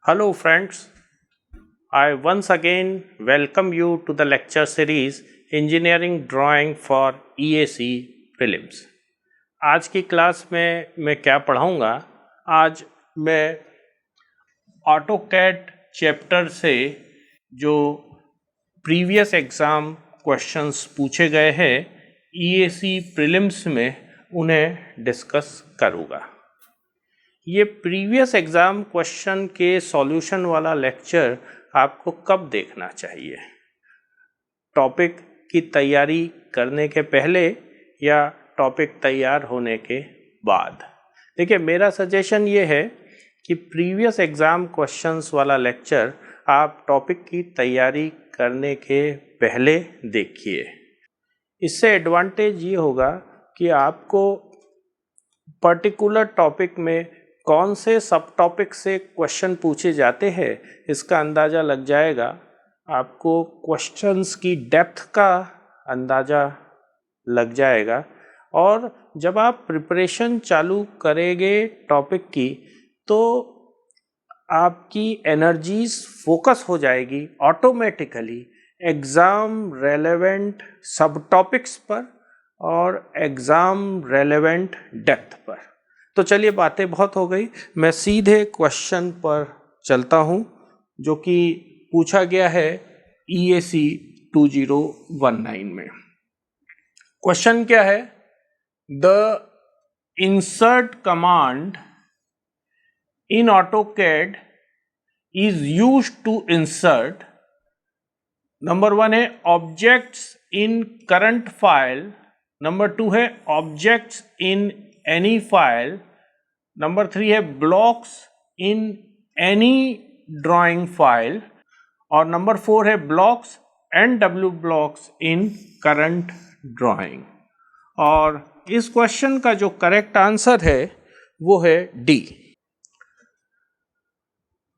Hello, friends. I once again welcome you to the lecture series Engineering Drawing for EAC Prelims. आज की class में मैं क्या पढ़ाऊँगा? आज मैं ऑटोकैड चैप्टर से जो प्रीवियस एग्ज़ाम क्वेश्चंस पूछे गए हैं EAC प्रीलिम्स में उन्हें डिस्कस करूँगा। ये प्रीवियस एग्ज़ाम क्वेश्चन के सॉल्यूशन वाला लेक्चर आपको कब देखना चाहिए? टॉपिक की तैयारी करने के पहले या टॉपिक तैयार होने के बाद? देखिए, मेरा सजेशन ये है कि प्रीवियस एग्ज़ाम क्वेश्चंस वाला लेक्चर आप टॉपिक की तैयारी करने के पहले देखिए। इससे एडवांटेज ये होगा कि आपको पर्टिकुलर टॉपिक में कौन से सब टॉपिक से क्वेश्चन पूछे जाते हैं इसका अंदाज़ा लग जाएगा। आपको क्वेश्चंस की डेप्थ का अंदाज़ा लग जाएगा और जब आप प्रिपरेशन चालू करेंगे टॉपिक की तो आपकी एनर्जीज फोकस हो जाएगी ऑटोमेटिकली एग्ज़ाम रेलेवेंट सब टॉपिक्स पर और एग्ज़ाम रेलेवेंट डेप्थ पर। तो चलिए, बातें बहुत हो गई, मैं सीधे क्वेश्चन पर चलता हूं जो कि पूछा गया है EAC 2019 में। क्वेश्चन क्या है? The insert command in AutoCAD is used to insert, number 1 है objects in current file, number 2 है objects in any file, number 3 है blocks in any drawing file और नंबर 4 है blocks and W blocks in current drawing. और इस question का जो correct answer है वो है डी।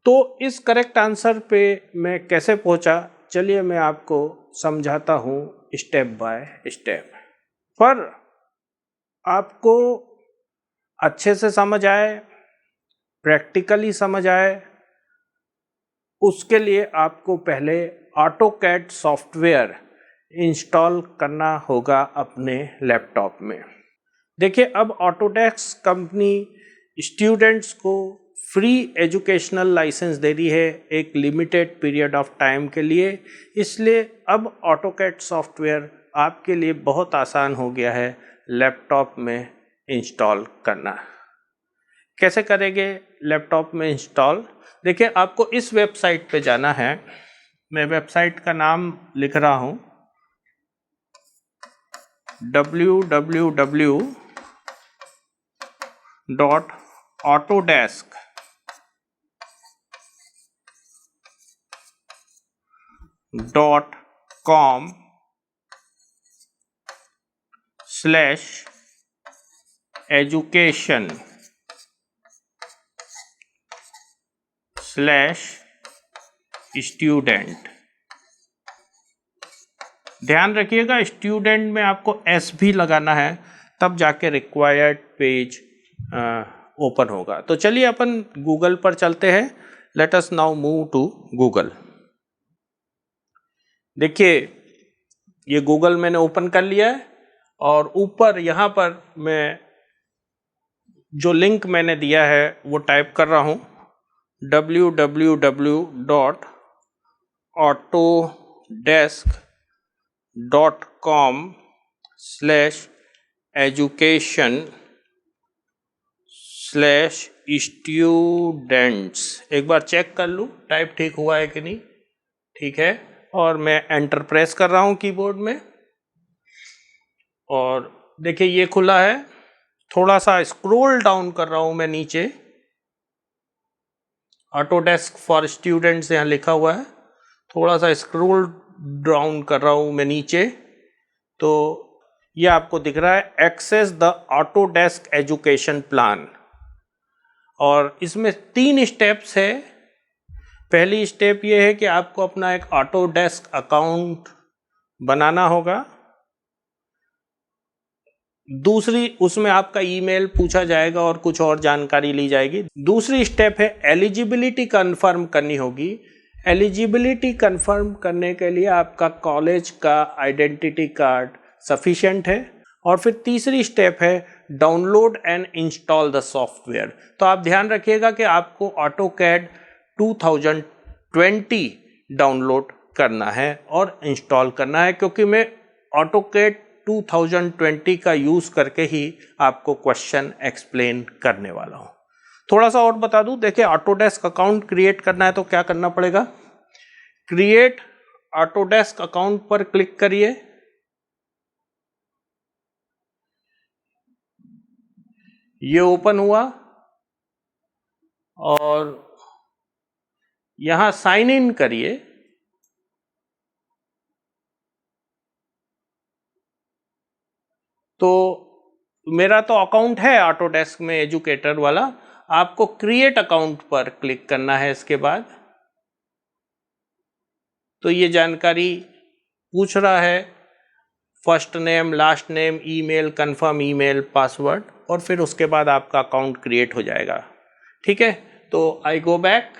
तो इस करेक्ट आंसर पे मैं कैसे पहुंचा, चलिए मैं आपको समझाता हूं स्टेप बाय स्टेप। पर आपको अच्छे से समझ आए, प्रैक्टिकली समझ आए, उसके लिए आपको पहले ऑटोकैड सॉफ्टवेयर इंस्टॉल करना होगा अपने लैपटॉप में। देखिए, अब ऑटोडेस्क कंपनी स्टूडेंट्स को फ्री एजुकेशनल लाइसेंस दे रही है एक लिमिटेड पीरियड ऑफ टाइम के लिए, इसलिए अब ऑटोकैड सॉफ्टवेयर आपके लिए बहुत आसान हो गया है लैपटॉप में इंस्टॉल करना। कैसे करेंगे लैपटॉप में इंस्टॉल? देखिए, आपको इस वेबसाइट पे जाना है। मैं वेबसाइट का नाम लिख रहा हूँ autodesk.com/education/student। ध्यान रखिएगा, स्टूडेंट में आपको एस भी लगाना है, तब जाके रिक्वायर्ड पेज ओपन होगा। तो चलिए अपन गूगल पर चलते हैं। Let us now move to Google. देखिए, ये गूगल मैंने ओपन कर लिया है और ऊपर यहाँ पर मैं जो लिंक मैंने दिया है वो टाइप कर रहा हूँ www.autodesk.com/education/students। एक बार चेक कर लूँ टाइप ठीक हुआ है कि नहीं। ठीक है, और मैं एंटर प्रेस कर रहा हूँ कीबोर्ड में और देखिए ये खुला है। थोड़ा सा स्क्रॉल डाउन कर रहा हूँ मैं नीचे, ऑटोडेस्क फॉर स्टूडेंट्स यहाँ लिखा हुआ है। थोड़ा सा स्क्रॉल डाउन कर रहा हूँ मैं नीचे, तो ये आपको दिख रहा है access the Autodesk education plan. और इसमें 3 स्टेप्स है। पहली स्टेप ये है कि आपको अपना एक ऑटोडेस्क अकाउंट बनाना होगा। दूसरी उसमें आपका ईमेल पूछा जाएगा और कुछ और जानकारी ली जाएगी। दूसरी स्टेप है एलिजिबिलिटी कंफर्म करनी होगी। एलिजिबिलिटी कंफर्म करने के लिए आपका कॉलेज का आइडेंटिटी कार्ड सफिशिएंट है। और फिर तीसरी स्टेप है download and install the software. तो आप ध्यान रखिएगा कि आपको ऑटोकैड 2020 डाउनलोड करना है और इंस्टॉल करना है, क्योंकि मैं ऑटोकैड 2020 का यूज करके ही आपको क्वेश्चन एक्सप्लेन करने वाला हूं। थोड़ा सा और बता दूं, देखिए ऑटोडेस्क अकाउंट क्रिएट करना है तो क्या करना पड़ेगा। क्रिएट ऑटोडेस्क अकाउंट पर क्लिक करिए। ये ओपन हुआ और यहां साइन इन करिए। तो मेरा तो अकाउंट है ऑटोडेस्क में एजुकेटर वाला, आपको क्रिएट अकाउंट पर क्लिक करना है। इसके बाद तो ये जानकारी पूछ रहा है, first name, last name, email, confirm email, password, और फिर उसके बाद आपका अकाउंट क्रिएट हो जाएगा। ठीक है, तो आई गो बैक।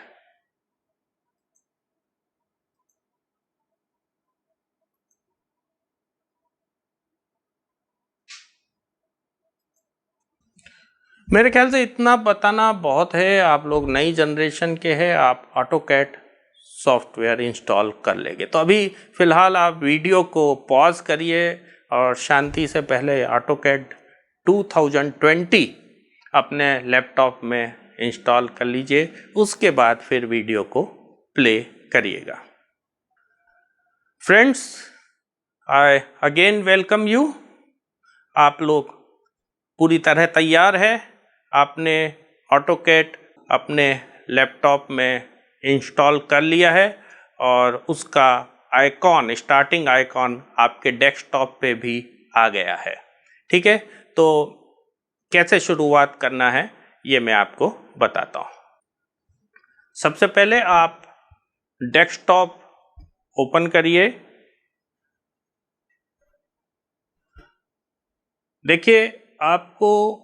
मेरे ख्याल से इतना बताना बहुत है, आप लोग नई जनरेशन के हैं, आप ऑटोकैड सॉफ्टवेयर इंस्टॉल कर लेंगे। तो अभी फिलहाल आप वीडियो को पॉज करिए और शांति से पहले ऑटोकैड 2020 अपने लैपटॉप में इंस्टॉल कर लीजिए, उसके बाद फिर वीडियो को प्ले करिएगा। Friends, I again welcome you. आप लोग पूरी तरह तैयार है, आपने ऑटोकैड अपने लैपटॉप में इंस्टॉल कर लिया है और उसका आइकॉन, स्टार्टिंग आइकॉन आपके डेस्कटॉप पे भी आ गया है। ठीक है, तो कैसे शुरुआत करना है ये मैं आपको बताता हूँ। सबसे पहले आप डेस्कटॉप ओपन करिए। देखिए आपको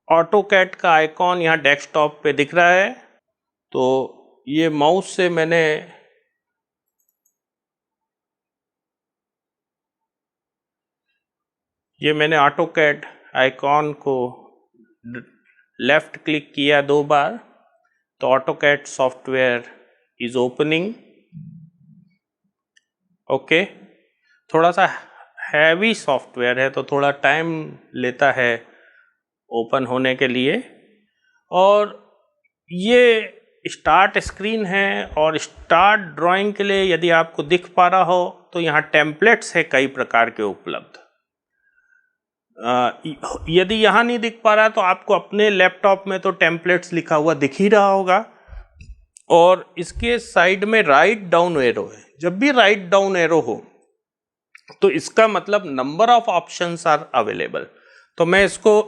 ऑटोकैड का आइकॉन यहाँ डेस्कटॉप पे दिख रहा है। तो ये माउस से मैंने ऑटोकैड आइकॉन को लेफ्ट क्लिक किया 2 बार, तो AutoCAD software is opening. Okay, थोड़ा सा हैवी सॉफ्टवेयर है तो थोड़ा टाइम लेता है ओपन होने के लिए। और ये स्टार्ट स्क्रीन है, और स्टार्ट ड्राइंग के लिए यदि आपको दिख पा रहा हो तो यहाँ टेम्पलेट्स है कई प्रकार के उपलब्ध। यदि यहाँ नहीं दिख पा रहा तो आपको अपने लैपटॉप में तो टेम्पलेट्स लिखा हुआ दिख ही रहा होगा, और इसके साइड में राइट डाउन एरो है। जब भी राइट डाउन एरो हो तो इसका मतलब number of options are available. तो मैं इसको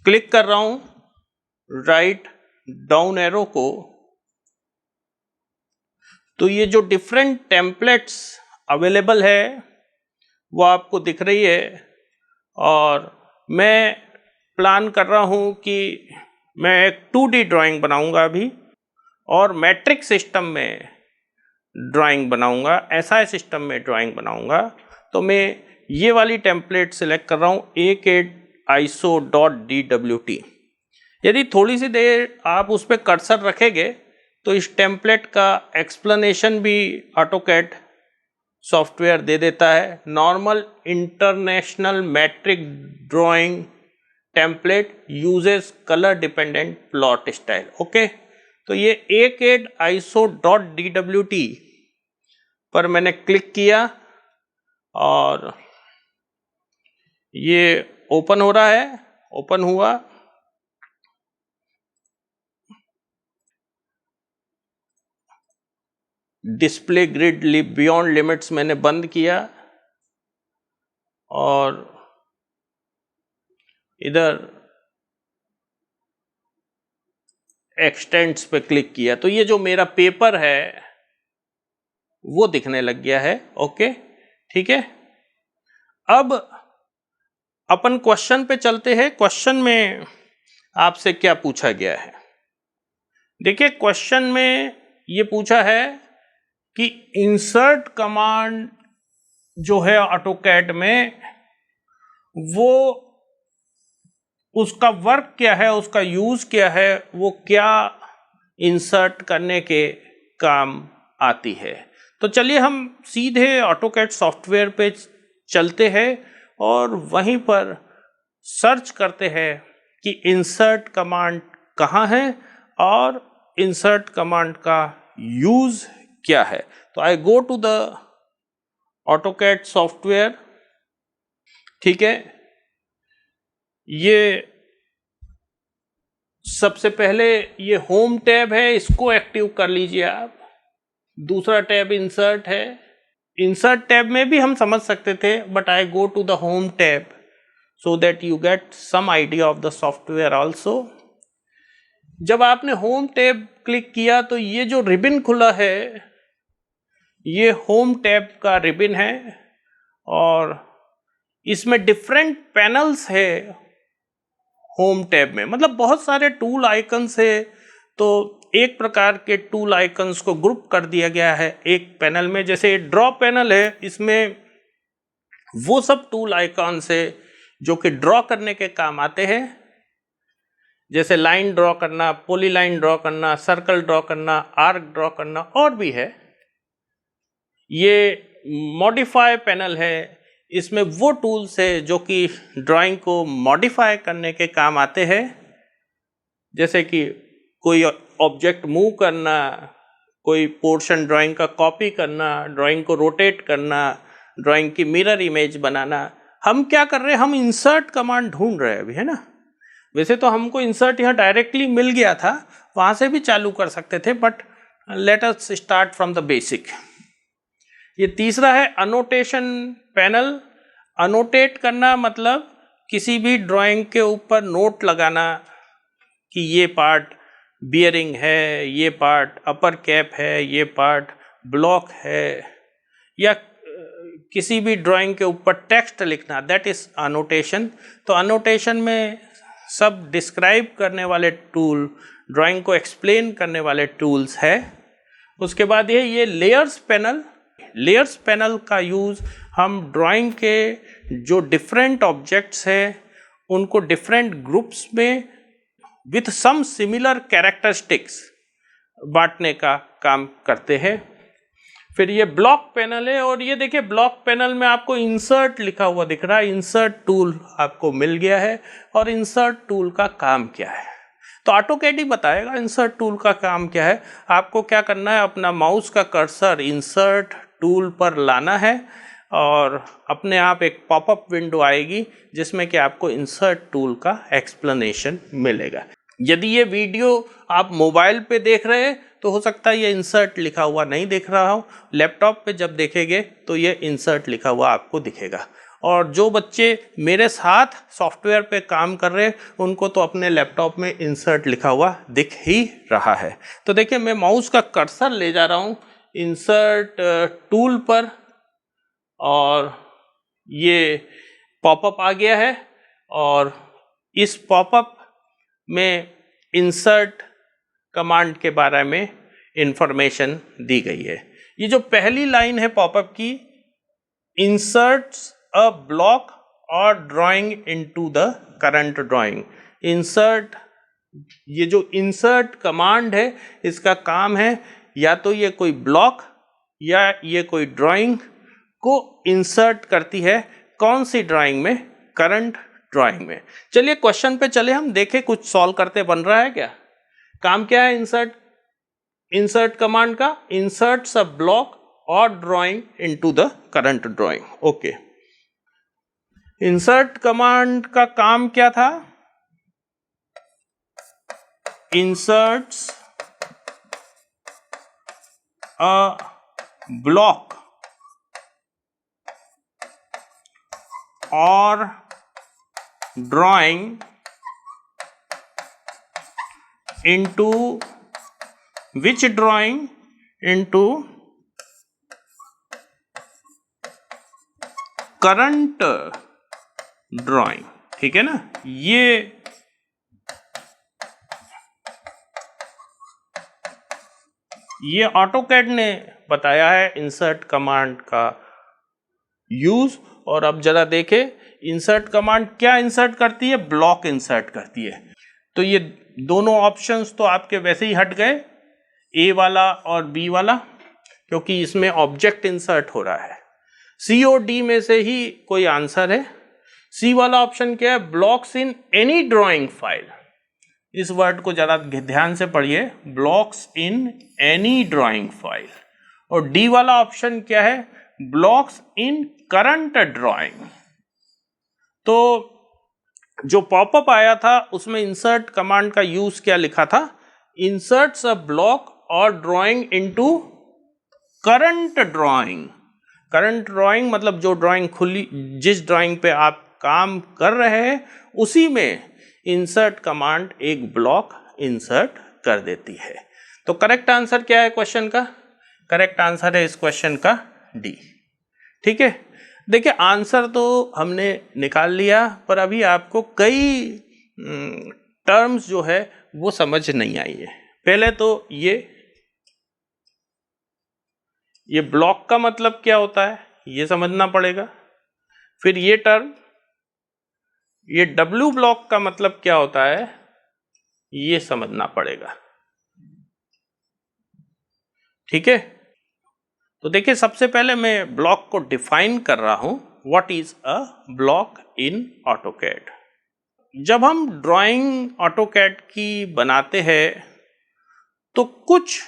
क्लिक कर रहा हूं राइट डाउन एरो को, तो ये जो डिफरेंट टेम्पलेट्स अवेलेबल है वो आपको दिख रही है। और मैं प्लान कर रहा हूं कि मैं एक 2D ड्राइंग बनाऊंगा अभी, और मैट्रिक सिस्टम में ड्राइंग बनाऊंगा, SI सिस्टम में ड्राइंग बनाऊंगा। तो मैं ये वाली टेम्पलेट सिलेक्ट कर रहा हूं, ACAD-ISO.DWT। यदि थोड़ी सी देर आप उस पर कर्सर रखेंगे तो इस टेम्पलेट का एक्सप्लेनेशन भी ऑटोकैड सॉफ्टवेयर दे देता है। Normal international metric drawing template uses colour dependent plot style. Okay, तो ये ACAD-ISO.DWT पर मैंने क्लिक किया और ये ओपन हो रहा है। ओपन हुआ, डिस्प्ले ग्रिड बियॉन्ड लिमिट्स मैंने बंद किया और इधर एक्सटेंड्स पे क्लिक किया, तो ये जो मेरा पेपर है वो दिखने लग गया है। ओके, ठीक है। अब अपन क्वेश्चन पे चलते हैं। क्वेश्चन में आपसे क्या पूछा गया है? देखिए क्वेश्चन में ये पूछा है कि इंसर्ट कमांड जो है ऑटोकैड में, वो उसका वर्क क्या है, उसका यूज क्या है, वो क्या इंसर्ट करने के काम आती है। तो चलिए हम सीधे ऑटोकैड सॉफ्टवेयर पे चलते हैं और वहीं पर सर्च करते हैं कि इंसर्ट कमांड कहाँ है और इंसर्ट कमांड का यूज क्या है। तो I go to the AutoCAD software. ठीक है, ये सबसे पहले ये होम टैब है, इसको एक्टिव कर लीजिए आप। दूसरा टैब इंसर्ट है। इंसर्ट टैब में भी हम समझ सकते थे, but I go to the home tab so that you get some idea of the software also. जब आपने होम टैब क्लिक किया तो ये जो रिबन खुला है, ये होम टैब का रिबन है और इसमें डिफरेंट पैनल्स है। होम टैब में मतलब बहुत सारे टूल आइकन्स है, तो एक प्रकार के टूल आइकन्स को ग्रुप कर दिया गया है एक पैनल में। जैसे ड्रॉ पैनल है, इसमें वो सब टूल आइकन्स है जो कि ड्रॉ करने के काम आते हैं, जैसे लाइन ड्रॉ करना, पॉलीलाइन ड्रॉ करना, सर्कल ड्रॉ करना, आर्क ड्रॉ करना, और भी है। ये मॉडिफाई पैनल है, इसमें वो टूल्स है जो कि ड्राइंग को मॉडिफाई करने के काम आते हैं, जैसे कि कोई ऑब्जेक्ट मूव करना, कोई पोर्शन ड्राइंग का कॉपी करना, ड्राइंग को रोटेट करना, ड्राइंग की मिरर इमेज बनाना। हम क्या कर रहे हैं, हम इंसर्ट कमांड ढूंढ रहे हैं अभी, है ना। वैसे तो हमको इंसर्ट यहाँ डायरेक्टली मिल गया था, वहाँ से भी चालू कर सकते थे, but let us start from the basic. ये तीसरा है अनोटेशन पैनल। अनोटेट करना मतलब किसी भी ड्राइंग के ऊपर नोट लगाना कि ये पार्ट बियरिंग है, ये पार्ट अपर कैप है, ये पार्ट ब्लॉक है, या किसी भी ड्राइंग के ऊपर टेक्स्ट लिखना, दैट इज अनोटेशन। तो अनोटेशन में सब डिस्क्राइब करने वाले टूल, ड्राइंग को एक्सप्लेन करने वाले टूल्स है। उसके बाद ये लेयर्स पैनल। लेयर्स पैनल का यूज़ हम ड्राइंग के जो डिफरेंट ऑब्जेक्ट्स हैं उनको डिफरेंट ग्रुप्स में विथ सम सिमिलर कैरेक्टरिस्टिक्स बांटने का काम करते हैं। फिर ये ब्लॉक पैनल है, और ये देखिए ब्लॉक पैनल में आपको इंसर्ट लिखा हुआ दिख रहा है। इंसर्ट टूल आपको मिल गया है, और इंसर्ट टूल का काम क्या है तो ऑटोकैड ही बताएगा इंसर्ट टूल का काम क्या है। आपको क्या करना है, अपना माउस का कर्सर इंसर्ट टूल पर लाना है और अपने आप एक पॉपअप विंडो आएगी जिसमें कि आपको इंसर्ट टूल का एक्सप्लेनेशन मिलेगा। यदि ये वीडियो आप मोबाइल पे देख रहे हैं तो हो सकता है ये इंसर्ट लिखा हुआ नहीं दिख रहा हो। लैपटॉप पे जब देखेंगे तो ये इंसर्ट लिखा हुआ आपको दिखेगा। और जो बच्चे मेरे साथ सॉफ्टवेयर पे काम कर रहे हैं उनको तो अपने लैपटॉप में इंसर्ट लिखा हुआ दिख ही रहा है। तो देखिए मैं माउस का कर्सर ले जा रहा हूँ इंसर्ट टूल पर, और ये पॉपअप आ गया है, और इस पॉपअप में इंसर्ट कमांड के बारे में इंफॉर्मेशन दी गई है। ये जो पहली लाइन है पॉपअप की, इंसर्ट्स अ ब्लॉक और drawing into the current drawing. Insert, ये जो इंसर्ट कमांड है इसका काम है या तो ये कोई ब्लॉक या ये कोई ड्राइंग को इंसर्ट करती है। कौन सी ड्राइंग में? करंट ड्राइंग में। चलिए क्वेश्चन पे चले, हम देखें कुछ सॉल्व करते बन रहा है क्या। काम क्या है इंसर्ट कमांड का? इंसर्ट्स अ ब्लॉक और drawing into the current drawing. Okay, insert command का काम क्या था? इंसर्ट्स अ ब्लॉक और drawing into which drawing? Into current drawing, ठीक है ना। ये ऑटोकैड ने बताया है इंसर्ट कमांड का यूज। और अब जरा देखें इंसर्ट कमांड क्या इंसर्ट करती है, ब्लॉक इंसर्ट करती है। तो ये दोनों ऑप्शंस तो आपके वैसे ही हट गए, ए वाला और बी वाला, क्योंकि इसमें ऑब्जेक्ट इंसर्ट हो रहा है। सी और डी में से ही कोई आंसर है। सी वाला ऑप्शन क्या है, blocks in any drawing file. इस वर्ड को जरा ध्यान से पढ़िए, blocks in any drawing file. और डी वाला ऑप्शन क्या है, ब्लॉक्स इन करंट ड्राइंग। तो जो पॉपअप आया था उसमें इंसर्ट कमांड का यूज क्या लिखा था, इंसर्ट्स अ ब्लॉक और drawing into current drawing. Current drawing मतलब जो ड्राइंग खुली, जिस ड्राइंग पे आप काम कर रहे हैं उसी में इंसर्ट कमांड एक ब्लॉक इंसर्ट कर देती है। तो करेक्ट आंसर क्या है क्वेश्चन का, करेक्ट आंसर है इस क्वेश्चन का डी, ठीक है। देखिए आंसर तो हमने निकाल लिया, पर अभी आपको कई टर्म्स जो है वो समझ नहीं आई है। पहले तो ये ब्लॉक का मतलब क्या होता है ये समझना पड़ेगा। फिर ये टर्म, ये डब्ल्यू ब्लॉक का मतलब क्या होता है ये समझना पड़ेगा, ठीक है। तो देखिए सबसे पहले मैं ब्लॉक को डिफाइन कर रहा हूं, what is a block in AutoCAD. जब हम ड्राइंग ऑटोकैड की बनाते हैं तो कुछ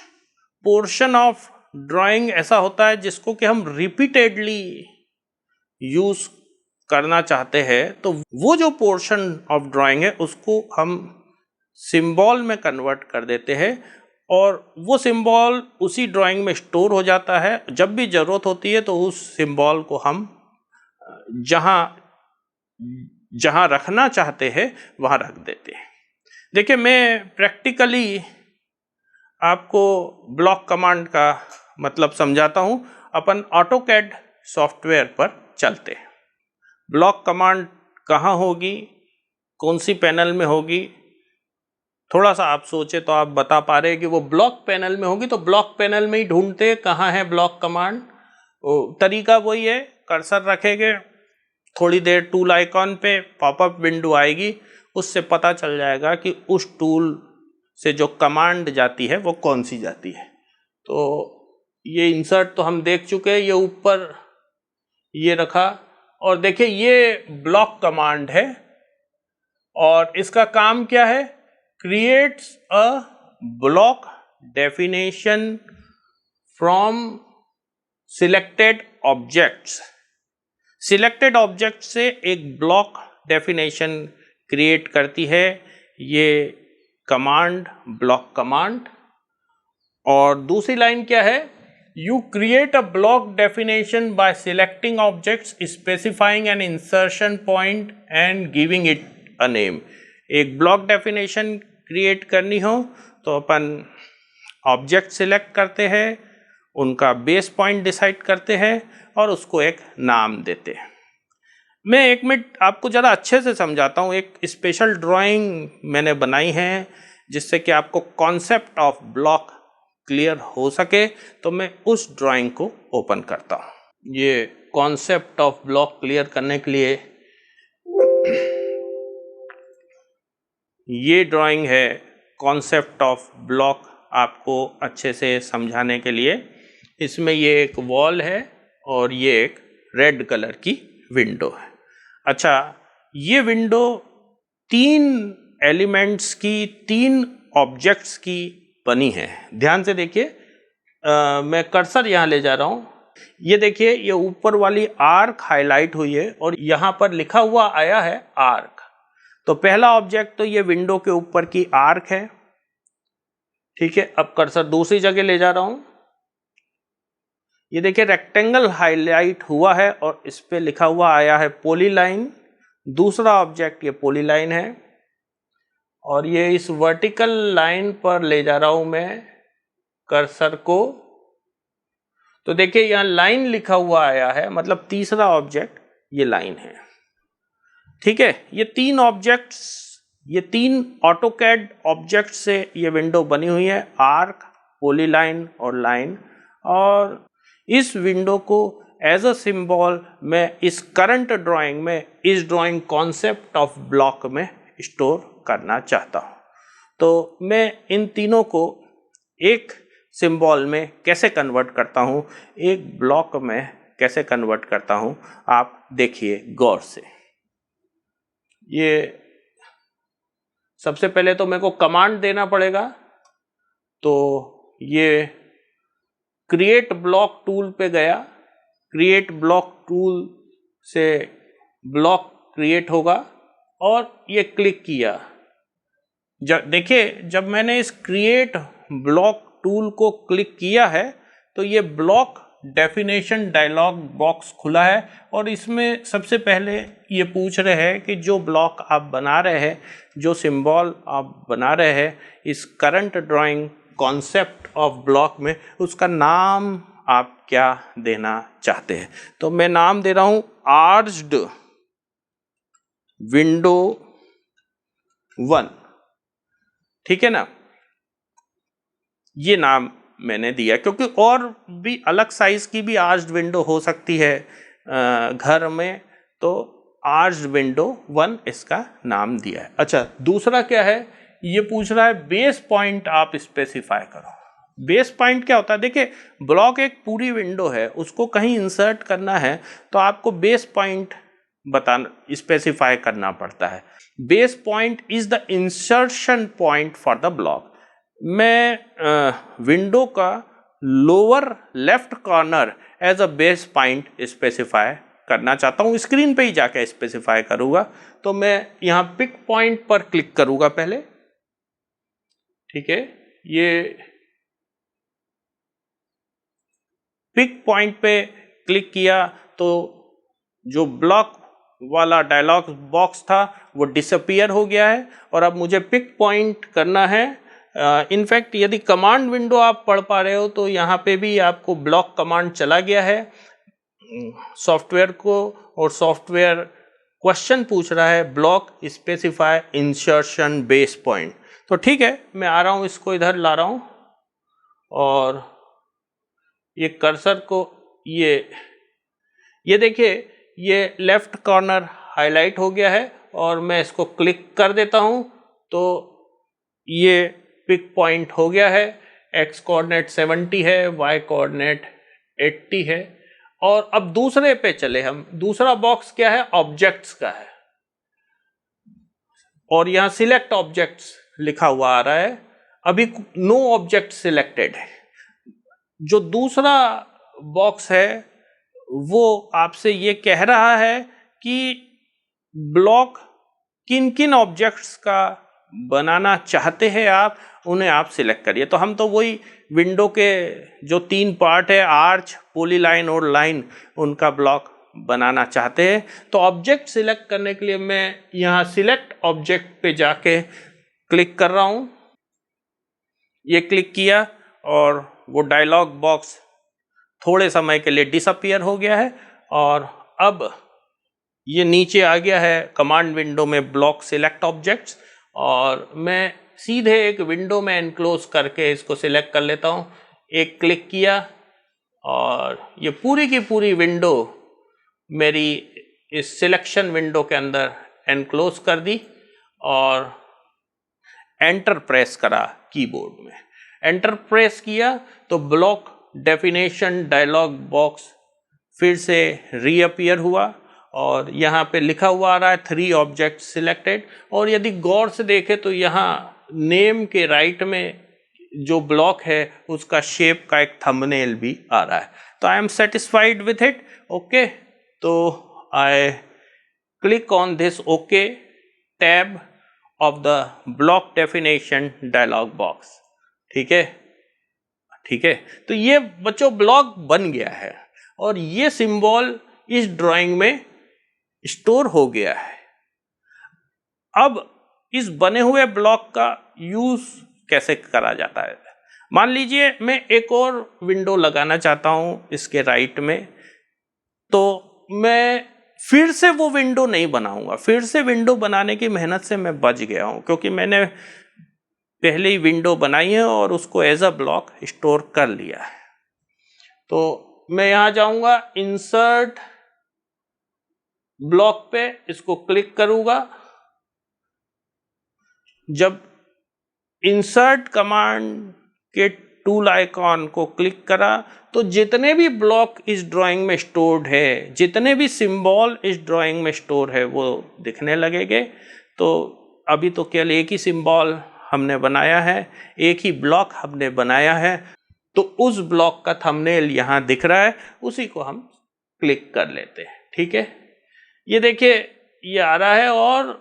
पोर्शन ऑफ ड्राइंग ऐसा होता है जिसको कि हम रिपीटेडली यूज करना चाहते हैं, तो वो जो पोर्शन ऑफ ड्राइंग है उसको हम सिंबल में कन्वर्ट कर देते हैं और वो सिंबल उसी ड्राइंग में स्टोर हो जाता है। जब भी ज़रूरत होती है तो उस सिंबल को हम जहाँ जहाँ रखना चाहते हैं वहाँ रख देते हैं। देखिए मैं प्रैक्टिकली आपको ब्लॉक कमांड का मतलब समझाता हूँ। अपन ऑटोकैड सॉफ्टवेयर पर चलते हैं। ब्लॉक कमांड कहाँ होगी, कौन सी पैनल में होगी, थोड़ा सा आप सोचे तो आप बता पा रहे हैं कि वो ब्लॉक पैनल में होगी। तो ब्लॉक पैनल में ही ढूंढते कहाँ है ब्लॉक कमांड। तरीका वही है, कर्सर रखेंगे, थोड़ी देर टूल आइकॉन पे पॉपअप विंडो आएगी, उससे पता चल जाएगा कि उस टूल से जो कमांड जाती है वो कौन सी जाती है। तो ये इंसर्ट तो हम देख चुके हैं, ये ऊपर ये रखा और देखिए ये ब्लॉक कमांड है और इसका काम क्या है, creates a block definition from selected objects. Selected object से एक ब्लॉक डेफिनेशन क्रिएट करती है ये कमांड, ब्लॉक कमांड। और दूसरी लाइन क्या है, you create a block definition by selecting objects, specifying an insertion point and giving it a name. एक ब्लॉक डेफिनेशन क्रिएट करनी हो तो अपन ऑब्जेक्ट सिलेक्ट करते हैं, उनका बेस पॉइंट डिसाइड करते हैं और उसको एक नाम देते हैं। मैं एक मिनट आपको ज़रा अच्छे से समझाता हूँ। एक स्पेशल ड्राइंग मैंने बनाई है जिससे कि आपको कॉन्सेप्ट ऑफ ब्लॉक क्लियर हो सके, तो मैं उस ड्राइंग को ओपन करता हूँ। ये कॉन्सेप्ट ऑफ ब्लॉक क्लियर करने के लिए ये ड्राइंग है, कॉन्सेप्ट ऑफ ब्लॉक आपको अच्छे से समझाने के लिए। इसमें ये एक वॉल है और ये एक रेड कलर की विंडो है। अच्छा, ये विंडो 3 एलिमेंट्स की, 3 ऑब्जेक्ट्स की बनी है। ध्यान से देखिए, मैं कर्सर यहाँ ले जा रहा हूँ। ये देखिए ये ऊपर वाली आर्क हाईलाइट हुई है और यहाँ पर लिखा हुआ आया है आर्क। तो पहला ऑब्जेक्ट तो ये विंडो के ऊपर की आर्क है, ठीक है। अब कर्सर दूसरी जगह ले जा रहा हूँ, ये देखिए रेक्टेंगल हाईलाइट हुआ है और इस पे लिखा हुआ आया है पॉलीलाइन। दूसरा ऑब्जेक्ट ये पॉलीलाइन है और ये इस वर्टिकल लाइन पर ले जा रहा हूं मैं कर्सर को। तो देखिए यहाँ लाइन लिखा हुआ आया है, मतलब तीसरा ऑब्जेक्ट ये लाइन है। ठीक है, ये तीन ऑटोकैड ऑब्जेक्ट से ये विंडो बनी हुई है, आर्क, पॉलीलाइन और लाइन। और इस विंडो को एज अ सिंबल मैं इस करंट ड्राइंग में, इस ड्राइंग कॉन्सेप्ट ऑफ ब्लॉक में स्टोर करना चाहता हूँ। तो मैं इन तीनों को एक सिंबल में कैसे कन्वर्ट करता हूँ, एक ब्लॉक में कैसे कन्वर्ट करता हूँ, आप देखिए गौर से। ये सबसे पहले तो मेरे को कमांड देना पड़ेगा, तो ये क्रिएट ब्लॉक टूल पे गया, क्रिएट ब्लॉक टूल से ब्लॉक क्रिएट होगा और ये क्लिक किया। देखिए जब मैंने इस क्रिएट ब्लॉक टूल को क्लिक किया है तो ये ब्लॉक डेफिनेशन डायलॉग बॉक्स खुला है और इसमें सबसे पहले ये पूछ रहे हैं कि जो ब्लॉक आप बना रहे हैं, जो सिंबल आप बना रहे हैं इस current drawing concept of block में, उसका नाम आप क्या देना चाहते हैं। तो मैं नाम दे रहा हूं आर्च्ड विंडो 1, ठीक है ना। ये नाम मैंने दिया क्योंकि और भी अलग साइज की भी आर्च्ड विंडो हो सकती है घर में, तो आर्च्ड विंडो 1 इसका नाम दिया है। अच्छा, दूसरा क्या है, ये पूछ रहा है बेस पॉइंट आप स्पेसिफाई करो। बेस पॉइंट क्या होता है, देखिए ब्लॉक एक पूरी विंडो है, उसको कहीं इंसर्ट करना है तो आपको बेस पॉइंट बताना, स्पेसिफाई करना पड़ता है। Base point is the insertion point for the block. मैं विंडो का lower left corner as a base point specify करना चाहता हूँ, स्क्रीन पे ही जाके स्पेसिफाई करूँगा। तो मैं यहाँ पिक पॉइंट पर क्लिक करूँगा पहले, ठीक है। ये पिक पॉइंट पे क्लिक किया तो जो ब्लॉक वाला डायलॉग बॉक्स था वो डिसअपियर हो गया है और अब मुझे पिक पॉइंट करना है। इनफैक्ट यदि कमांड विंडो आप पढ़ पा रहे हो तो यहाँ पे भी आपको ब्लॉक कमांड चला गया है सॉफ्टवेयर को, और सॉफ्टवेयर क्वेश्चन पूछ रहा है block specify insertion base point. तो ठीक है, मैं आ रहा हूँ, इसको इधर ला रहा हूँ और ये कर्सर को ये देखिए ये लेफ्ट कॉर्नर हाईलाइट हो गया है और मैं इसको क्लिक कर देता हूँ तो ये पिक पॉइंट हो गया है। एक्स कोऑर्डिनेट 70 है, वाई कोऑर्डिनेट 80 है। और अब दूसरे पे चले हम, दूसरा बॉक्स क्या है, ऑब्जेक्ट्स का है और यहाँ सिलेक्ट ऑब्जेक्ट्स लिखा हुआ आ रहा है, अभी नो ऑब्जेक्ट सिलेक्टेड है। जो दूसरा बॉक्स है वो आपसे ये कह रहा है कि ब्लॉक किन किन ऑब्जेक्ट्स का बनाना चाहते हैं आप, उन्हें आप सिलेक्ट करिए। तो हम तो वही विंडो के जो 3 पार्ट है, आर्च, पॉलीलाइन और लाइन, उनका ब्लॉक बनाना चाहते हैं। तो ऑब्जेक्ट सिलेक्ट करने के लिए मैं यहाँ सिलेक्ट ऑब्जेक्ट पे जाके क्लिक कर रहा हूँ। ये क्लिक किया और वो डायलॉग बॉक्स थोड़े समय के लिए डिसअपियर हो गया है और अब ये नीचे आ गया है कमांड विंडो में ब्लॉक सिलेक्ट ऑब्जेक्ट्स, और मैं सीधे एक विंडो में एनक्लोज करके इसको सिलेक्ट कर लेता हूँ। एक क्लिक किया और ये पूरी की पूरी विंडो मेरी इस सिलेक्शन विंडो के अंदर एनक्लोज कर दी और एंटर प्रेस करा कीबोर्ड में। एंटर प्रेस किया तो ब्लॉक डेफिनेशन डायलॉग बॉक्स फिर से रीअपियर हुआ और यहाँ पे लिखा हुआ आ रहा है 3 ऑब्जेक्ट सिलेक्टेड। और यदि गौर से देखें तो यहाँ नेम के राइट में जो ब्लॉक है उसका शेप का एक थंबनेल भी आ रहा है। तो I am satisfied with it. Okay, तो I click on this okay tab of the block definition dialog box. ठीक है, ठीक है। तो ये बच्चों ब्लॉक बन गया है और ये सिंबल इस ड्राइंग में स्टोर हो गया है। अब इस बने हुए ब्लॉक का यूज कैसे करा जाता है, मान लीजिए मैं एक और विंडो लगाना चाहता हूं इसके राइट में, तो मैं फिर से वो विंडो नहीं बनाऊंगा, फिर से विंडो बनाने की मेहनत से मैं बच गया हूं, क्योंकि मैंने पहले ही विंडो बनाई है और उसको एज अ ब्लॉक स्टोर कर लिया है। तो मैं यहां जाऊंगा, इंसर्ट ब्लॉक पे इसको क्लिक करूंगा। जब इंसर्ट कमांड के टूल आइकॉन को क्लिक करा तो जितने भी ब्लॉक इस ड्राइंग में स्टोर्ड है, जितने भी सिंबल इस ड्राइंग में स्टोर है वो दिखने लगेंगे। तो अभी तो केवल एक ही सिंबल हमने बनाया है, एक ही ब्लॉक हमने बनाया है, तो उस ब्लॉक का थंबनेल यहाँ दिख रहा है, उसी को हम क्लिक कर लेते हैं। ठीक है, ये देखिए ये आ रहा है और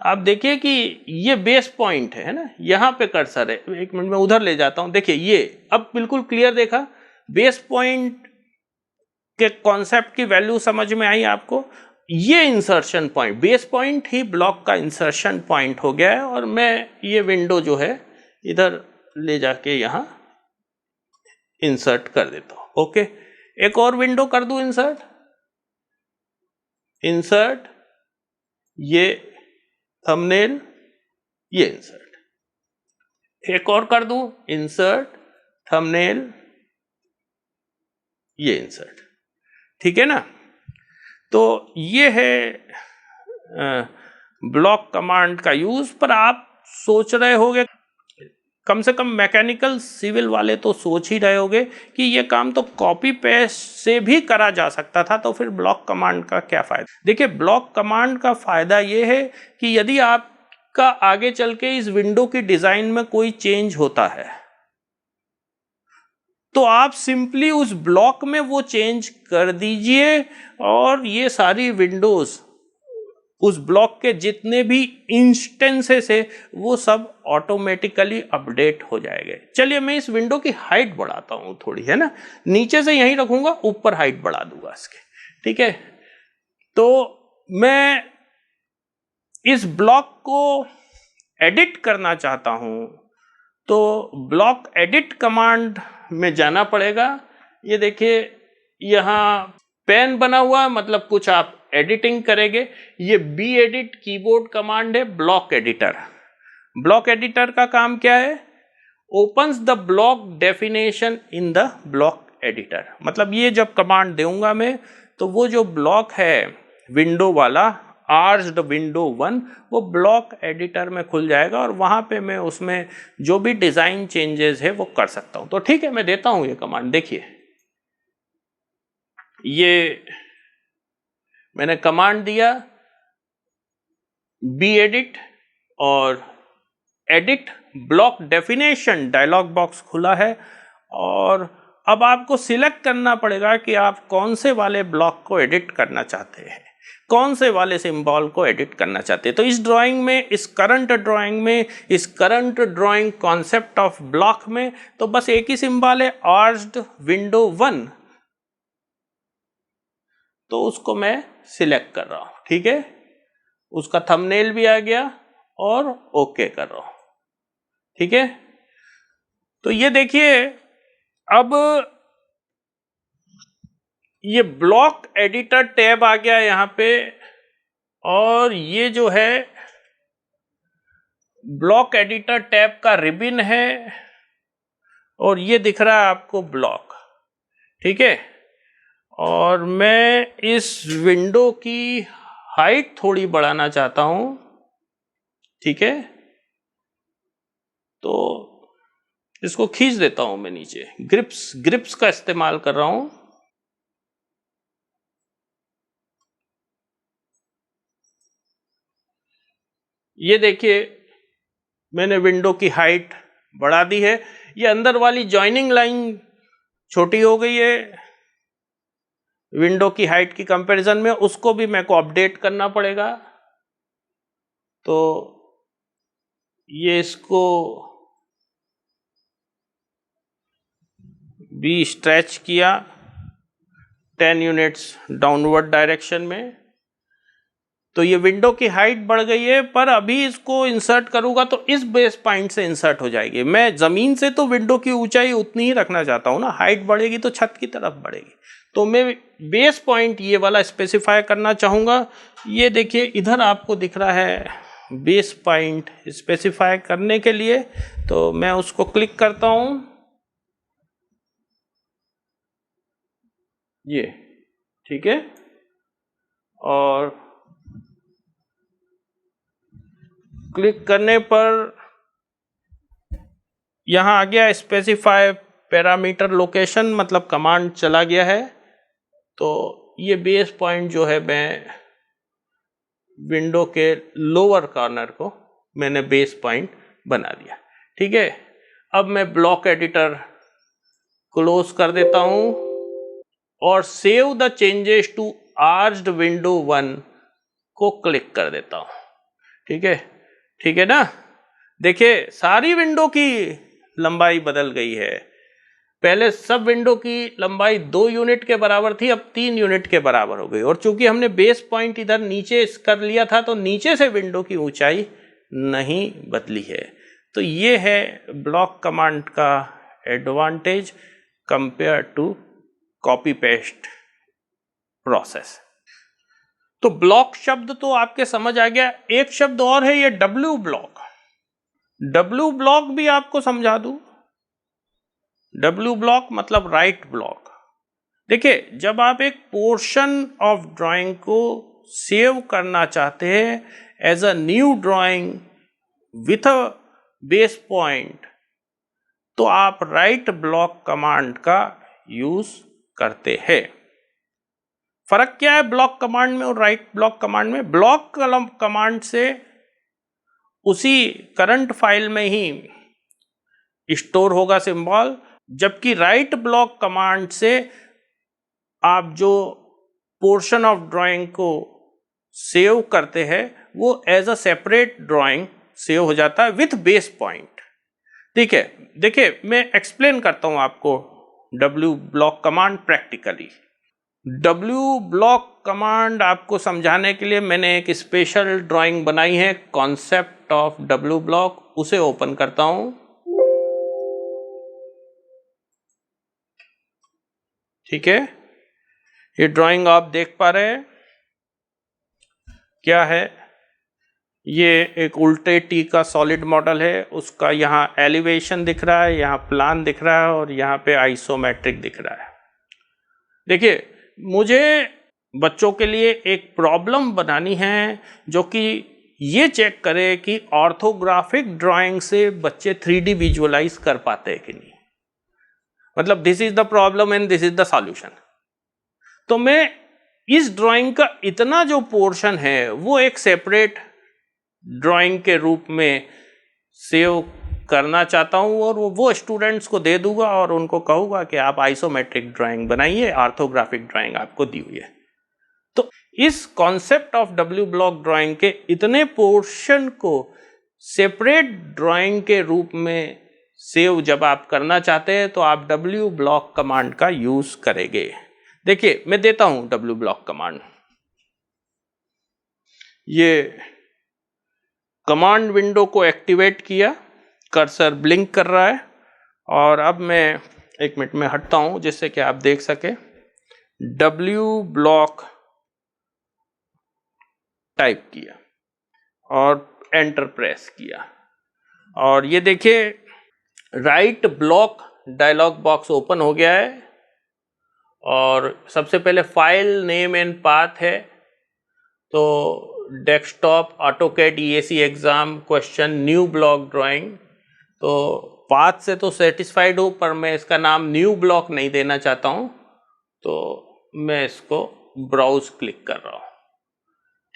आप देखिए कि ये बेस पॉइंट है ना, यहाँ पे कर्सर है। एक मिनट में उधर ले जाता हूँ। देखिए ये अब बिल्कुल क्लियर देखा, बेस पॉइंट के कॉन्सेप्ट की वैल्यू समझ में आई आपको। ये इंसर्शन पॉइंट, बेस पॉइंट ही ब्लॉक का इंसर्शन पॉइंट हो गया है। और मैं ये विंडो जो है इधर ले जाके यहाँ इंसर्ट कर देता हूँ। ओके, एक और विंडो कर दूं इंसर्ट, ये थंबनेल, ये इंसर्ट, एक और कर दूं इंसर्ट थंबनेल, ये इंसर्ट। ठीक है ना। तो ये है ब्लॉक कमांड का यूज। पर आप सोच रहे होंगे, कम से कम मैकेनिकल सिविल वाले तो सोच ही रहे होंगे कि ये काम तो कॉपी पेस्ट से भी करा जा सकता था, तो फिर ब्लॉक कमांड का क्या फायदा। देखिए ब्लॉक कमांड का फायदा ये है कि यदि आपका आगे चल के इस विंडो की डिजाइन में कोई चेंज होता है तो आप सिंपली उस ब्लॉक में वो चेंज कर दीजिए और ये सारी विंडोज, उस ब्लॉक के जितने भी इंस्टेंसेस है वो सब ऑटोमेटिकली अपडेट हो जाएंगे। चलिए मैं इस विंडो की हाइट बढ़ाता हूं थोड़ी, है ना, नीचे से यहीं रखूंगा, ऊपर हाइट बढ़ा दूंगा इसके। ठीक है, तो मैं इस ब्लॉक को एडिट करना चाहता हूं तो ब्लॉक एडिट कमांड में जाना पड़ेगा। ये देखिए यहां पेन बना हुआ, मतलब कुछ आप एडिटिंग करेंगे। ये बी एडिट कीबोर्ड कमांड है, ब्लॉक एडिटर। ब्लॉक एडिटर का काम क्या है? Opens the block definition in the block editor. मतलब ये जब कमांड दूंगा मैं तो वो जो ब्लॉक है विंडो वाला, आर्च्ड विंडो 1, वो ब्लॉक एडिटर में खुल जाएगा और वहां पे मैं उसमें जो भी डिजाइन चेंजेस है वो कर सकता हूं। तो ठीक है, मैं देता हूं ये कमांड। देखिए ये मैंने कमांड दिया बी एडिट और edit block definition, dialog box खुला है। और अब आपको सिलेक्ट करना पड़ेगा कि आप कौन से वाले ब्लॉक को एडिट करना चाहते हैं, कौन से वाले सिंबल को एडिट करना चाहते हैं। तो इस ड्राइंग में, इस करंट ड्राइंग में, इस current drawing concept of block में तो बस एक ही सिंबल है, आर्च्ड विंडो 1, तो उसको मैं सिलेक्ट कर रहा हूं। ठीक है, उसका थंबनेल भी आ गया और ओके कर रहा हूं। ठीक है, तो ये देखिए अब ये ब्लॉक एडिटर टैब आ गया यहां पे, और ये जो है ब्लॉक एडिटर टैब का रिबन है और ये दिख रहा है आपको ब्लॉक। ठीक है, और मैं इस विंडो की हाइट थोड़ी बढ़ाना चाहता हूं। ठीक है, तो इसको खींच देता हूं मैं नीचे, ग्रिप्स का इस्तेमाल कर रहा हूं। ये देखिए मैंने विंडो की हाइट बढ़ा दी है। ये अंदर वाली जॉइनिंग लाइन छोटी हो गई है विंडो की हाइट की कंपैरिजन में, उसको भी मेरे को अपडेट करना पड़ेगा। तो ये इसको भी स्ट्रेच किया 10 यूनिट्स डाउनवर्ड डायरेक्शन में, तो ये विंडो की हाइट बढ़ गई है। पर अभी इसको इंसर्ट करूंगा तो इस बेस पॉइंट से इंसर्ट हो जाएगी। मैं जमीन से तो विंडो की ऊंचाई उतनी ही रखना चाहता हूं ना, हाइट बढ़ेगी तो छत की तरफ बढ़ेगी। तो मैं बेस पॉइंट ये वाला स्पेसिफाई करना चाहूँगा। ये देखिए इधर आपको दिख रहा है बेस पॉइंट स्पेसिफाई करने के लिए, तो मैं उसको क्लिक करता हूँ। ये ठीक है, और क्लिक करने पर यहाँ आ गया स्पेसिफाई पैरामीटर लोकेशन, मतलब कमांड चला गया है। तो ये बेस पॉइंट जो है मैं विंडो के लोअर कॉर्नर को मैंने बेस पॉइंट बना दिया। ठीक है, अब मैं ब्लॉक एडिटर क्लोज कर देता हूं और save the changes to arched window 1 को क्लिक कर देता हूं। ठीक है, ठीक है ना। देखिए सारी विंडो की लंबाई बदल गई है। पहले सब विंडो की लंबाई 2 यूनिट के बराबर थी, अब 3 यूनिट के बराबर हो गई। और चूंकि हमने बेस पॉइंट इधर नीचे कर लिया था तो नीचे से विंडो की ऊंचाई नहीं बदली है। तो ये है ब्लॉक कमांड का advantage compare to copy paste process. तो ब्लॉक शब्द तो आपके समझ आ गया। एक शब्द और है ये डब्ल्यू ब्लॉक। डब्ल्यू ब्लॉक भी आपको समझा दूं। डब्ल्यू ब्लॉक मतलब राइट ब्लॉक। देखिए जब आप एक पोर्शन ऑफ ड्राइंग को सेव करना चाहते हैं as a new drawing with a base point, तो आप राइट ब्लॉक कमांड का यूज करते हैं। फर्क क्या है ब्लॉक कमांड में और राइट ब्लॉक कमांड में? ब्लॉक कमांड से उसी करंट फाइल में ही स्टोर होगा सिंबल, जबकि राइट ब्लॉक कमांड से आप जो पोर्शन ऑफ ड्राइंग को सेव करते हैं वो as a separate drawing save हो जाता है विथ बेस पॉइंट। ठीक है, देखिए मैं एक्सप्लेन करता हूं आपको W block command practically. W block command आपको समझाने के लिए मैंने एक स्पेशल ड्राइंग बनाई है, कॉन्सेप्ट ऑफ डब्ल्यू ब्लॉक। उसे ओपन करता हूं। ठीक है, ये ड्राइंग आप देख पा रहे हैं क्या है? ये एक उल्टे टी का सॉलिड मॉडल है। उसका यहाँ एलिवेशन दिख रहा है, यहाँ प्लान दिख रहा है और यहाँ पे आइसोमेट्रिक दिख रहा है। देखिए मुझे बच्चों के लिए एक प्रॉब्लम बनानी है जो कि ये चेक करे कि ऑर्थोग्राफिक ड्राइंग से बच्चे 3D विजुअलाइज कर पाते हैं कि नहीं। मतलब this is the problem and this is the solution. तो मैं इस ड्राइंग का इतना जो पोर्शन है वो एक सेपरेट ड्राइंग के रूप में सेव करना चाहता हूं और वो स्टूडेंट्स को दे दूंगा और उनको कहूंगा कि आप आइसोमेट्रिक ड्राइंग बनाइए, ऑर्थोग्राफिक ड्राइंग आपको दी हुई है। तो इस concept of W block drawing के इतने पोर्शन को सेपरेट ड्राइंग के रूप में सेव जब आप करना चाहते हैं तो आप डब्ल्यू ब्लॉक कमांड का यूज करेंगे। देखिए मैं देता हूं डब्ल्यू ब्लॉक कमांड। ये कमांड विंडो को एक्टिवेट किया, कर्सर ब्लिंक कर रहा है और अब मैं 1 मिनट में हटता हूं जिससे कि आप देख सके। डब्ल्यू ब्लॉक टाइप किया और एंटर प्रेस किया और ये देखिए write block dialog box open हो गया है और सबसे पहले फाइल नेम एंड पाथ है। तो desktop AutoCAD EAC exam question new block drawing. तो पाथ से तो सेटिस्फाइड हूँ पर मैं इसका नाम न्यू ब्लॉक नहीं देना चाहता हूँ, तो मैं इसको ब्राउज क्लिक कर रहा हूँ।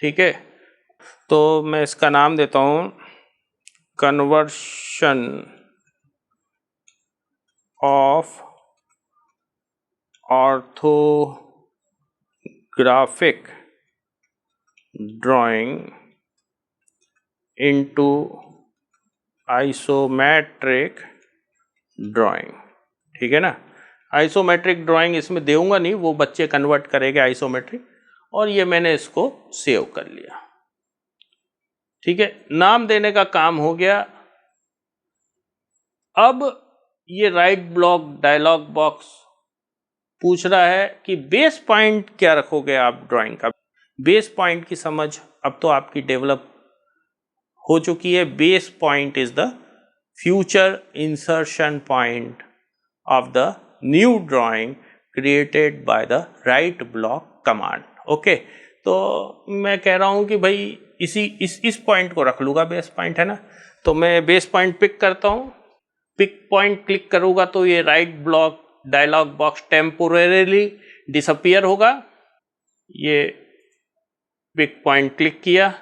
ठीक है, तो मैं इसका नाम देता हूँ conversion of orthographic drawing into isometric drawing. ठीक है ना, आइसोमेट्रिक ड्राइंग इसमें देऊंगा नहीं, वो बच्चे कन्वर्ट करेंगे आइसोमेट्रिक। और ये मैंने इसको सेव कर लिया। ठीक है, नाम देने का काम हो गया। अब ये राइट ब्लॉक डायलॉग बॉक्स पूछ रहा है कि बेस पॉइंट क्या रखोगे आप ड्राइंग का। बेस पॉइंट की समझ अब तो आपकी डेवलप हो चुकी है। Base point is the future insertion point of the new drawing created by the right block command. Okay, तो मैं कह रहा हूं कि भाई इस पॉइंट को रख लूँगा, बेस पॉइंट है ना। तो मैं बेस पॉइंट पिक करता हूँ, पिक पॉइंट क्लिक करूँगा तो ये right block dialog box temporarily disappear होगा। ये पिक पॉइंट क्लिक किया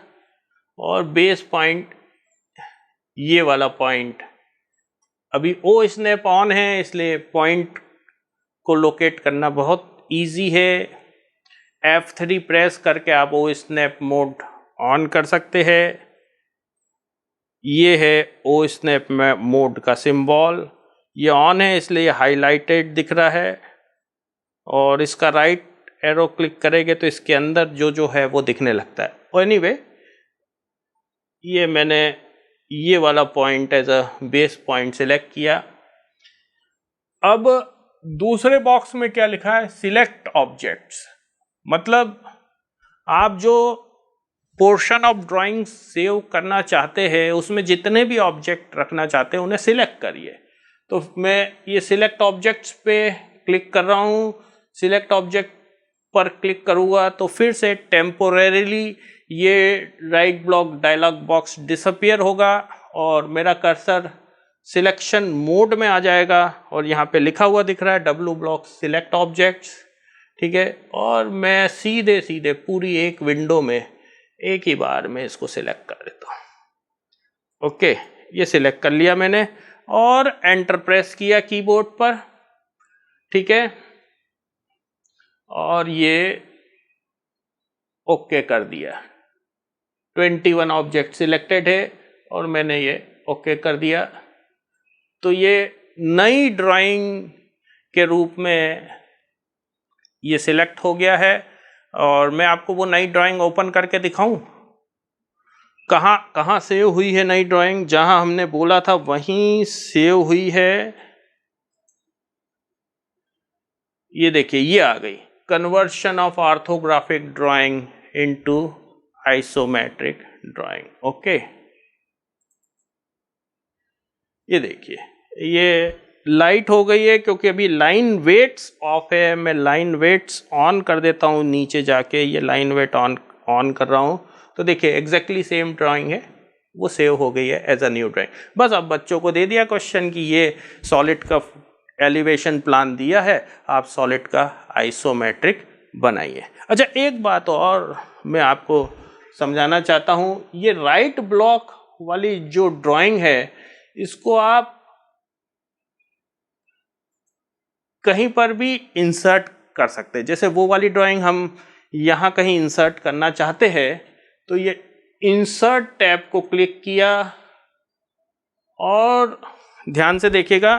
और बेस पॉइंट, ये वाला पॉइंट, अभी ओ स्नैप ऑन है इसलिए पॉइंट को लोकेट करना बहुत इजी है। F3 प्रेस करके आप ओ स्नैप मोड ऑन कर सकते हैं। ये है ओ स्नैप मोड का सिंबल, ये ऑन है इसलिए हाईलाइटेड दिख रहा है। और इसका राइट एरो क्लिक करेंगे तो इसके अंदर जो है वो दिखने लगता है। और एनीवे, ये मैंने ये वाला point as a base point select किया। अब दूसरे बॉक्स में क्या लिखा है, सिलेक्ट ऑब्जेक्ट्स, मतलब आप जो पोर्शन ऑफ ड्राइंग सेव करना चाहते हैं उसमें जितने भी ऑब्जेक्ट रखना चाहते हैं उन्हें सिलेक्ट करिए। तो मैं ये सिलेक्ट ऑब्जेक्ट्स पे क्लिक कर रहा हूँ। सिलेक्ट ऑब्जेक्ट पर क्लिक करूँगा तो फिर से टेम्पोरेरीली ये right block dialog box disappear होगा और मेरा कर्सर सिलेक्शन मोड में आ जाएगा और यहाँ पे लिखा हुआ दिख रहा है W ब्लॉक सिलेक्ट ऑब्जेक्ट्स। ठीक है, और मैं सीधे सीधे पूरी एक विंडो में एक ही बार में इसको सिलेक्ट कर देता हूँ। ओके, ये सिलेक्ट कर लिया मैंने और एंटर प्रेस किया कीबोर्ड पर। ठीक है, और ये ओके कर दिया। 21 ऑब्जेक्ट सिलेक्टेड है और मैंने ये ओके कर दिया। तो ये नई ड्राइंग के रूप में ये सिलेक्ट हो गया है। और मैं आपको वो नई ड्राइंग ओपन करके दिखाऊं, कहाँ सेव हुई है नई ड्राइंग, जहां हमने बोला था वहीं सेव हुई है। ये देखिए, ये आ गई, conversion of orthographic drawing into isometric drawing. Okay, ये देखिए, ये लाइट हो गई है क्योंकि अभी लाइन वेट्स ऑफ है। मैं लाइन वेट्स ऑन कर देता हूँ, नीचे जाके ये लाइन वेट ऑन कर रहा हूँ तो देखिए एग्जैक्टली सेम ड्राइंग है, वो सेव हो गई है एज अ न्यू ड्राइंग। बस अब बच्चों को दे दिया क्वेश्चन कि ये सॉलिड का एलिवेशन प्लान दिया है, आप सॉलिड का आइसोमेट्रिक बनाइए। अच्छा, एक बात और मैं आपको समझाना चाहता हूँ, ये राइट ब्लॉक वाली जो ड्राइंग है इसको आप कहीं पर भी इंसर्ट कर सकते हैं। जैसे वो वाली ड्राइंग हम यहाँ कहीं इंसर्ट करना चाहते हैं तो ये इंसर्ट टैब को क्लिक किया और ध्यान से देखिएगा,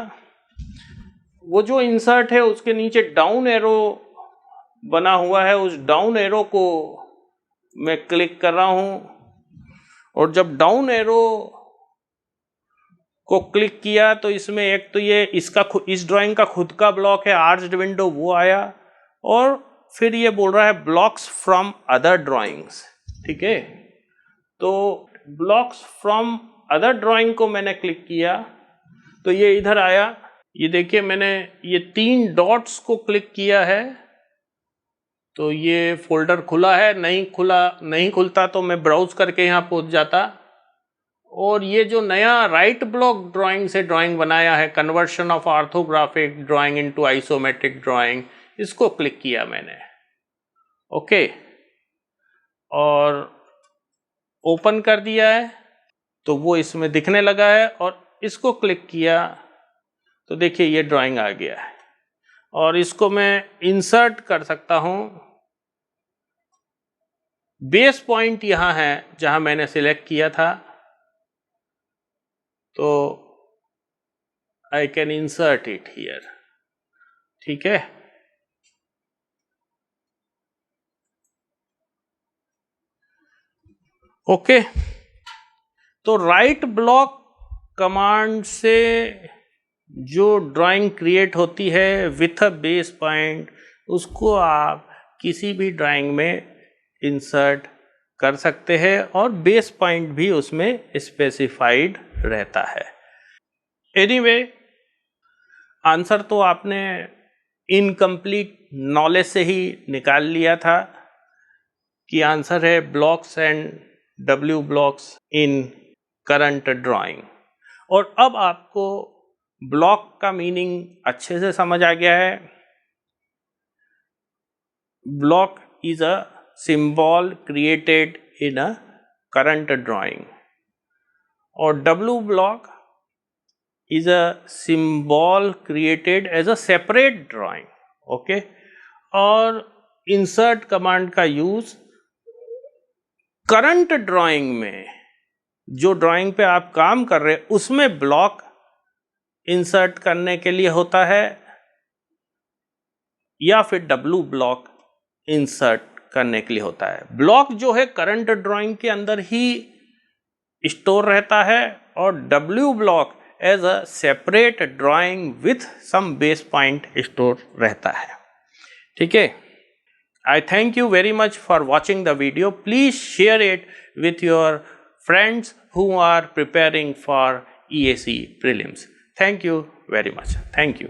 वो जो इंसर्ट है उसके नीचे डाउन एरो बना हुआ है, उस डाउन एरो को मैं क्लिक कर रहा हूँ। और जब डाउन एरो को क्लिक किया तो इसमें एक तो ये इस ड्राइंग का खुद का ब्लॉक है, आर्च्ड विंडो, वो आया। और फिर ये बोल रहा है ब्लॉक्स फ्रॉम अदर ड्राइंग्स। ठीक है, तो ब्लॉक्स फ्रॉम अदर ड्राइंग को मैंने क्लिक किया तो ये इधर आया। ये देखिए, मैंने ये 3 डॉट्स को क्लिक किया है तो ये फोल्डर खुला है। नहीं खुलता तो मैं ब्राउज करके यहाँ पहुँच जाता। और ये जो नया राइट ब्लॉक ड्राइंग से ड्राइंग बनाया है, conversion of orthographic drawing into isometric drawing, इसको क्लिक किया मैंने। ओके, और ओपन कर दिया है तो वो इसमें दिखने लगा है। और इसको क्लिक किया तो देखिए ये ड्राइंग आ गया है और इसको मैं इंसर्ट कर सकता हूँ। बेस पॉइंट यहाँ है जहाँ मैंने सिलेक्ट किया था, तो I can insert it here. ठीक है, ओके। तो राइट ब्लॉक कमांड से जो ड्राइंग क्रिएट होती है विथ अ बेस पॉइंट, उसको आप किसी भी ड्राइंग में इंसर्ट कर सकते हैं और बेस पॉइंट भी उसमें स्पेसिफाइड रहता है। एनीवे, आंसर तो आपने इनकम्प्लीट नॉलेज से ही निकाल लिया था कि आंसर है blocks and W blocks in current drawing. और अब आपको ब्लॉक का मीनिंग अच्छे से समझ आ गया है। Block is a symbol created in a current drawing और W block is a symbol created as a separate drawing. Okay, और insert कमांड का यूज करंट ड्राइंग में, जो ड्राइंग पे आप काम कर रहे हैं उसमें ब्लॉक इंसर्ट करने के लिए होता है या फिर डब्ल्यू ब्लॉक इंसर्ट करने के लिए होता है। ब्लॉक जो है करंट ड्राइंग के अंदर ही स्टोर रहता है और W block as a separate drawing with some base point store रहता है। ठीक है, I thank you very much for watching the video. Please share it with your friends who are preparing for EAC prelims. Thank you very much. Thank you.